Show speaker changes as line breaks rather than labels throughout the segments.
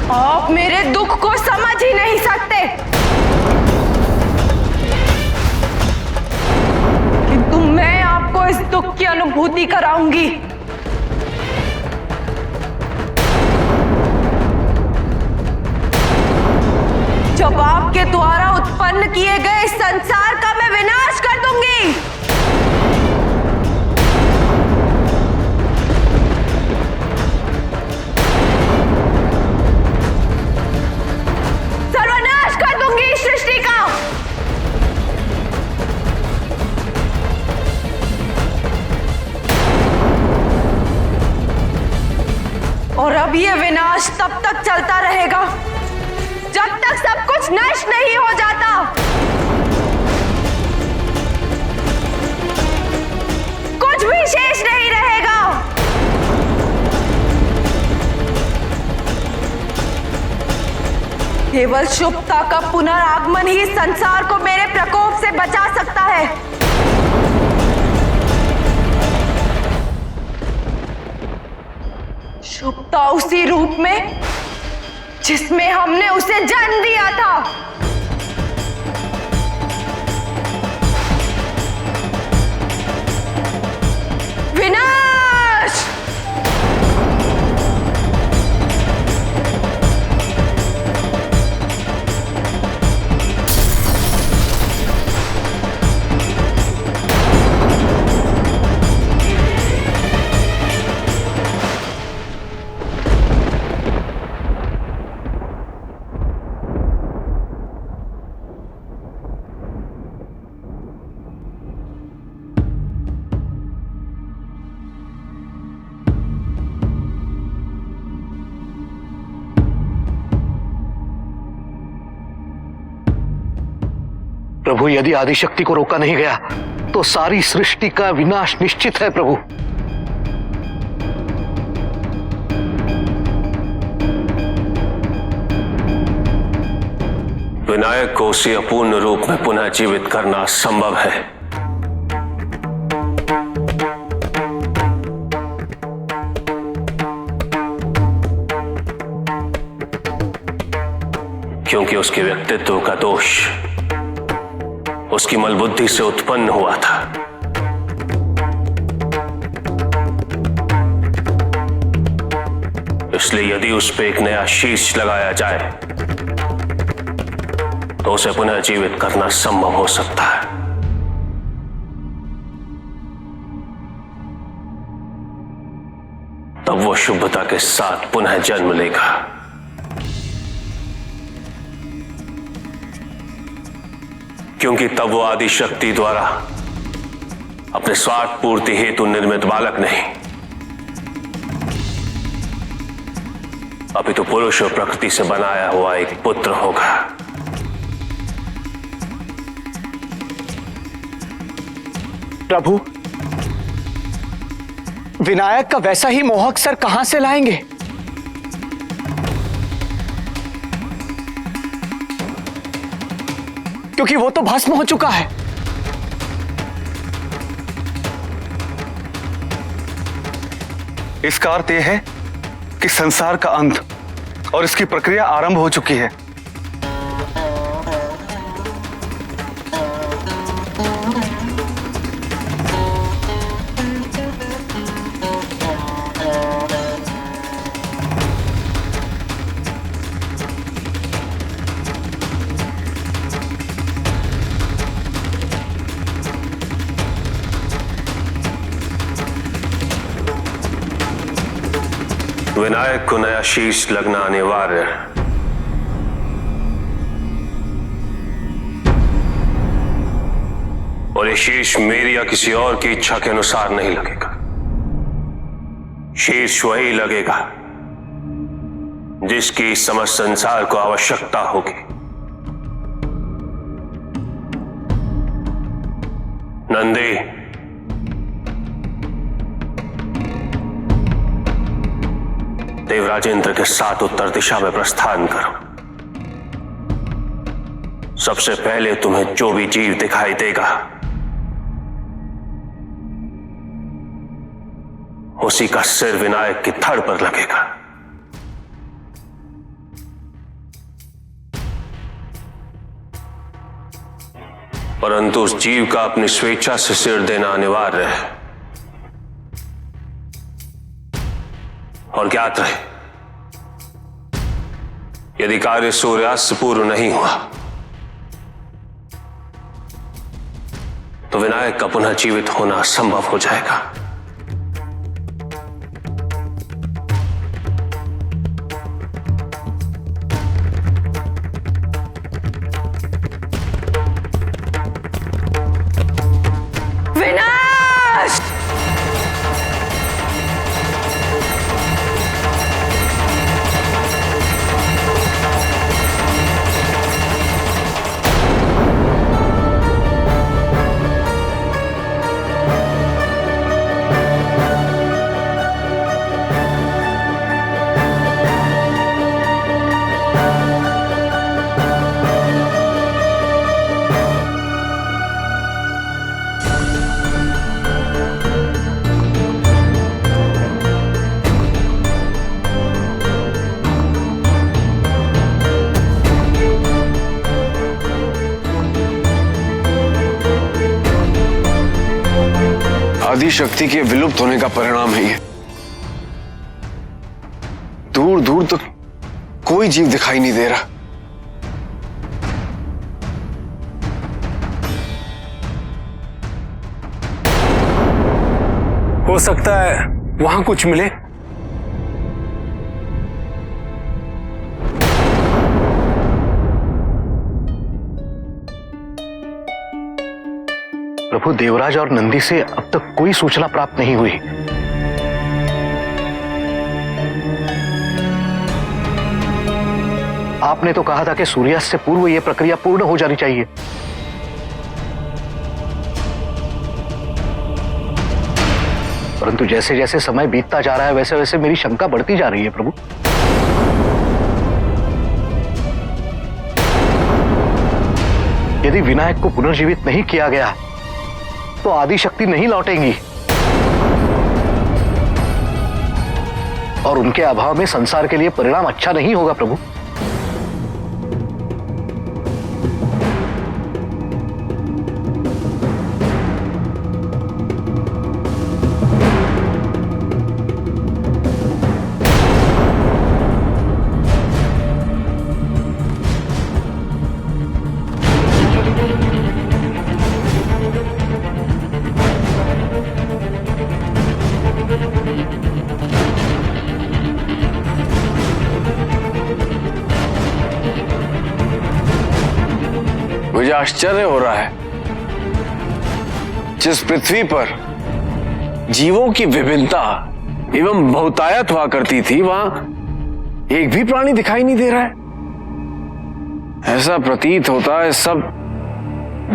आप मेरे दुख को समझ ही नहीं सकते, किंतु मैं आपको इस दुख की अनुभूति कराऊंगी। जब आपके द्वारा उत्पन्न किए गए इस संसार का मैं विनाश कर दूंगी। सर्वनाश कर दूंगी इस सृष्टि का। और अब यह विनाश तब तक चलता रहेगा जब तक सब कुछ नष्ट नहीं हो जाता। कुछ भी शेष नहीं रहेगा। केवल शुभता का पुनरागमन ही संसार को मेरे प्रकोप से बचा सकता है। शुभता उसी रूप में जिसमें हमने उसे जन्म दिया था। विनाश!
प्रभु, यदि आदिशक्ति को रोका नहीं गया तो सारी सृष्टि का विनाश निश्चित है प्रभु।
विनायक को उसी अपूर्ण रूप में पुनः जीवित करना असंभव है। क्योंकि उसके व्यक्तित्व का दोष उसकी मलबुद्धि से उत्पन्न हुआ था। इसलिए यदि उस पर एक नया शीश लगाया जाए तो उसे पुनः जीवित करना संभव हो सकता है। तब वो शुभता के साथ पुनः जन्म लेगा। क्योंकि तब वो आदिशक्ति द्वारा अपने स्वार्थ पूर्ति हेतु निर्मित बालक नहीं, अभी तो पुरुष और प्रकृति से बनाया हुआ एक पुत्र होगा।
प्रभु, विनायक का वैसा ही मोहक सर कहां से लाएंगे? क्योंकि वो तो भस्म हो चुका है।
इसका अर्थ यह है कि संसार का अंत और इसकी प्रक्रिया आरंभ हो चुकी है।
विनायक को नया शीश लगना अनिवार्य है। और ये शीश मेरी या किसी और की इच्छा के अनुसार नहीं लगेगा। शीश वही लगेगा जिसकी समस्त संसार को आवश्यकता होगी। नंदी, देवराजेंद्र के साथ उत्तर दिशा में प्रस्थान करो। सबसे पहले तुम्हें जो भी जीव दिखाई देगा उसी का सिर विनायक की धड़ पर लगेगा। परंतु उस जीव का अपनी स्वेच्छा से सिर देना अनिवार्य है। और ज्ञात रहे, यदि कार्य सूर्यास्त पूर्व नहीं हुआ तो विनायक का पुनः जीवित होना असंभव हो जाएगा।
विनाश!
आदि शक्ति के विलुप्त होने का परिणाम है ये। दूर दूर तक कोई जीव दिखाई नहीं दे रहा।
हो सकता है वहां कुछ मिले।
प्रभु, देवराज और नंदी से अब तक कोई सूचना प्राप्त नहीं हुई। आपने तो कहा था कि सूर्यास्त से पूर्व यह प्रक्रिया पूर्ण हो जानी चाहिए। परंतु जैसे जैसे समय बीतता जा रहा है वैसे वैसे मेरी शंका बढ़ती जा रही है प्रभु। यदि विनायक को पुनर्जीवित नहीं किया गया तो आदि शक्ति नहीं लौटेंगी और उनके अभाव में संसार के लिए परिणाम अच्छा नहीं होगा प्रभु।
मुझे आश्चर्य हो रहा है, जिस पृथ्वी पर जीवों की विभिन्नता एवं बहुतायत हुआ करती थी वहां एक भी प्राणी दिखाई नहीं दे रहा है। ऐसा प्रतीत होता है सब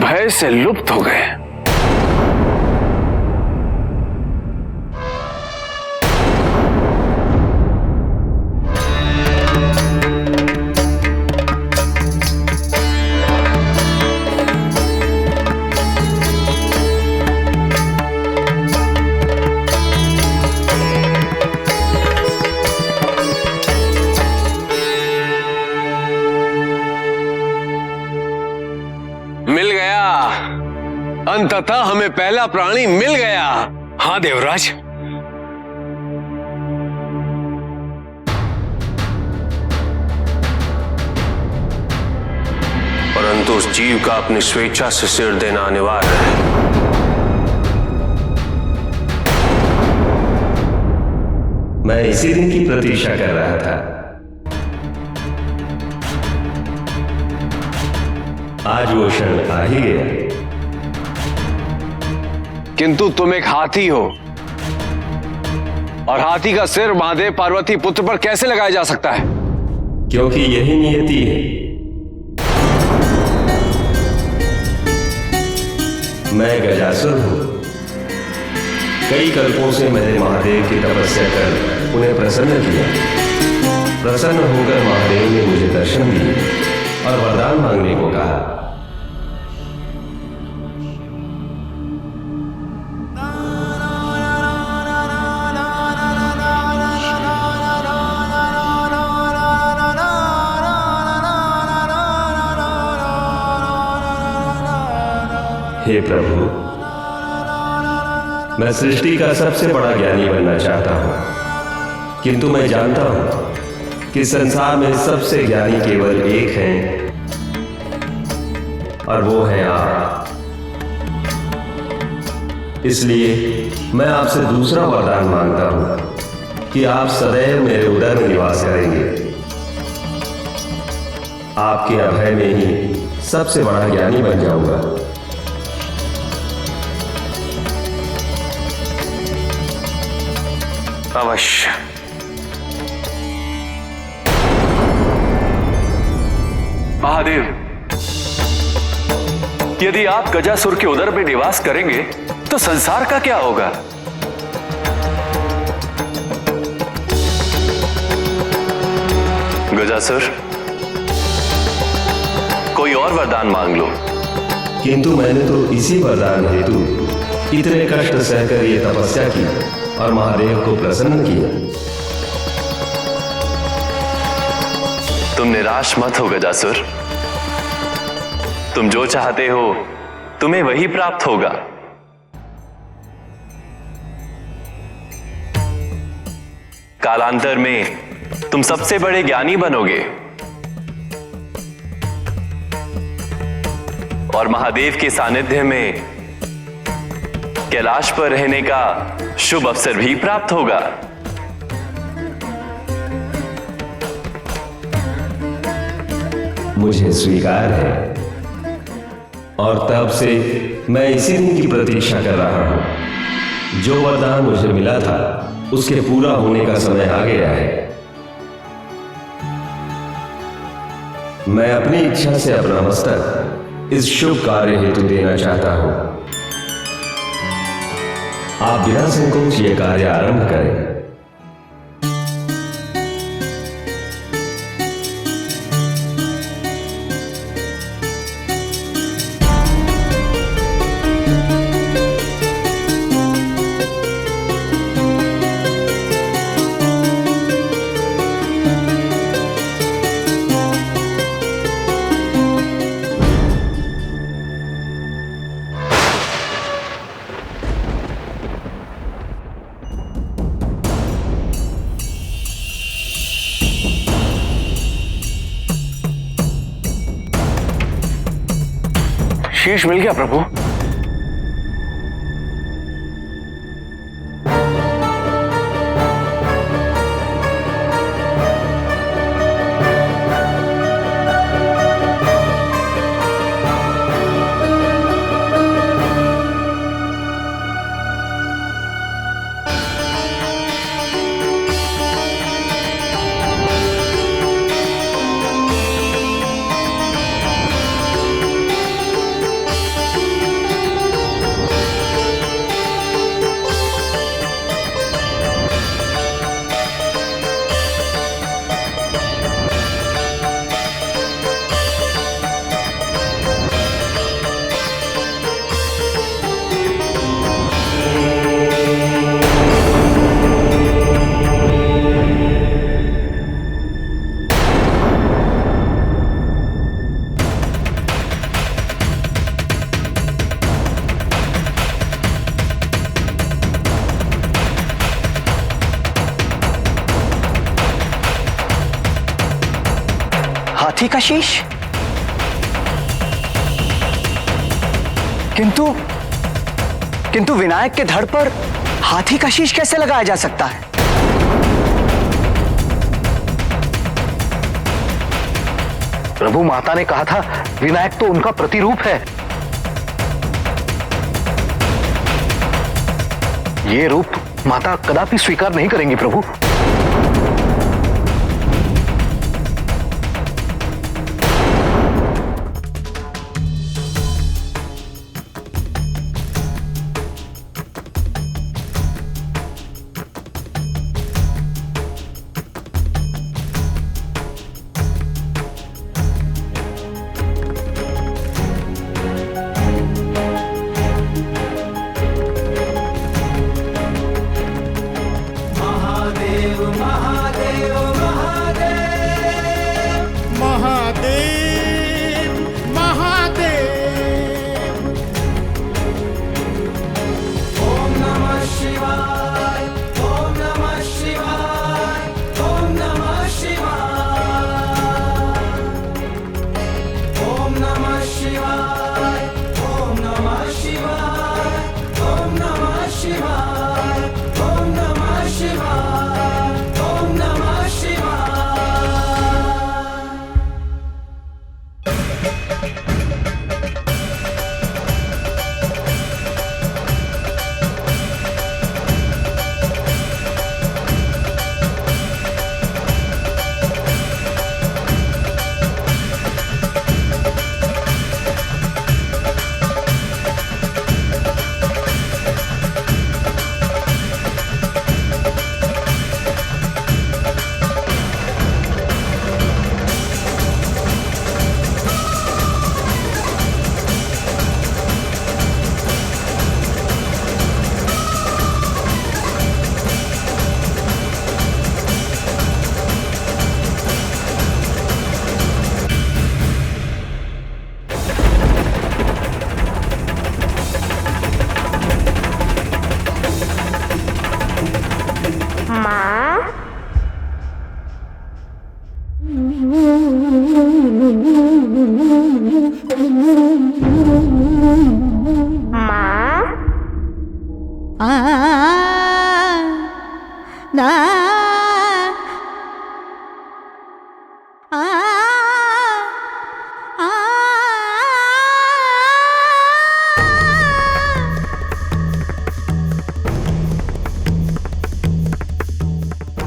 भय से लुप्त हो गए। मिल गया, अंततः हमें पहला प्राणी मिल गया।
हाँ देवराज,
परंतु उस जीव का अपनी स्वेच्छा से सिर देना अनिवार्य है।
मैं इसी दिन की प्रतीक्षा कर रहा था। आज वो क्षण आ ही गया।
किंतु तुम एक हाथी हो और हाथी का सिर महादेव पार्वती पुत्र पर कैसे लगाया जा सकता है?
क्योंकि यही नियति है। मैं गजासुर हूं। कई कल्पों से मैंने महादेव की तपस्या कर उन्हें प्रसन्न किया। प्रसन्न होकर महादेव ने मुझे दर्शन दिए और वरदान मांगने को कहा। हे प्रभु, मैं सृष्टि का सबसे बड़ा ज्ञानी बनना चाहता हूं, किंतु मैं जानता हूं कि संसार में सबसे ज्ञानी केवल एक हैं, और वो हैं आप। इसलिए मैं आपसे दूसरा वरदान मांगता हूं कि आप सदैव मेरे उदर में निवास करेंगे। आपके अभय में ही सबसे बड़ा ज्ञानी बन जाऊंगा।
अवश्य। महादेव, यदि आप गजासुर के उदर में निवास करेंगे तो संसार का क्या होगा? गजासुर, कोई और वरदान मांग लो।
किंतु मैंने तो इसी वरदान हेतु इतने कष्ट सहकर ये तपस्या की और महादेव को प्रसन्न किया।
तुम निराश मत हो गजासुर। तुम जो चाहते हो तुम्हें वही प्राप्त होगा। कालांतर में तुम सबसे बड़े ज्ञानी बनोगे और महादेव के सानिध्य में कैलाश पर रहने का शुभ अवसर भी प्राप्त होगा।
मुझे स्वीकार है और तब से मैं इसी दिन की प्रतीक्षा कर रहा हूं। जो वरदान मुझे मिला था उसके पूरा होने का समय आ गया है। मैं अपनी इच्छा से अपना मस्तक इस शुभ कार्य हेतु देना चाहता हूं। आप बिना संकोच ये कार्य आरंभ करें।
शीश मिल गया प्रभु।
हाथी का शीश? किंतु विनायक के धड़ पर हाथी का शीश कैसे लगाया जा सकता है? प्रभु, माता ने कहा था विनायक तो उनका प्रतिरूप है। ये रूप माता कदापि स्वीकार नहीं करेंगी प्रभु।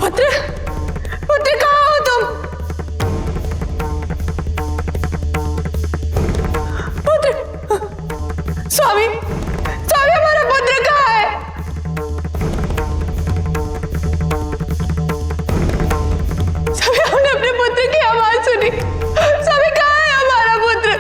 पुत्र, पुत्र कहाँ हो तुम? पुत्र, स्वामी, स्वामी हमारा पुत्र कहाँ है? स्वामी हमने अपने पुत्र की आवाज सुनी। स्वामी कहाँ है हमारा पुत्र?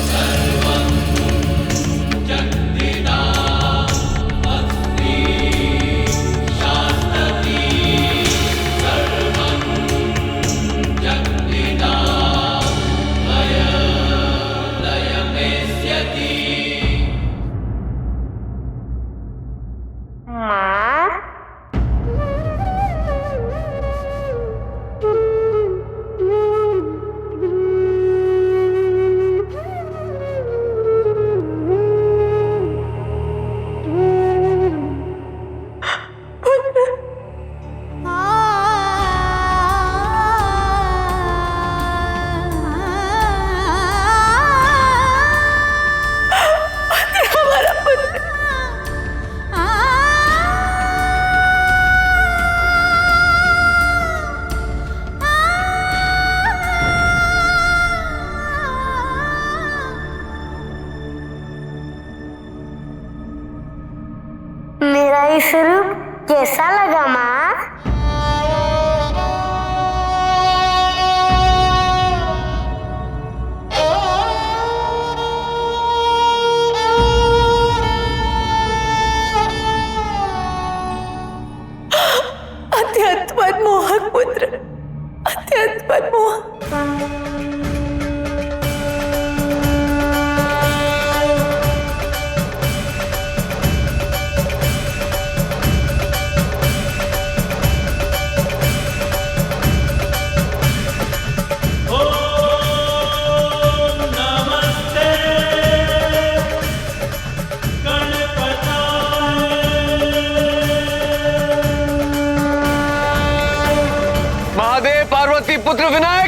सर्वं विश्वरूप कैसा लगा माँ?
अत्यंत मनमोहक पुत्र, अत्यंत मनमोहक।
महादेव पार्वती पुत्र विनायक।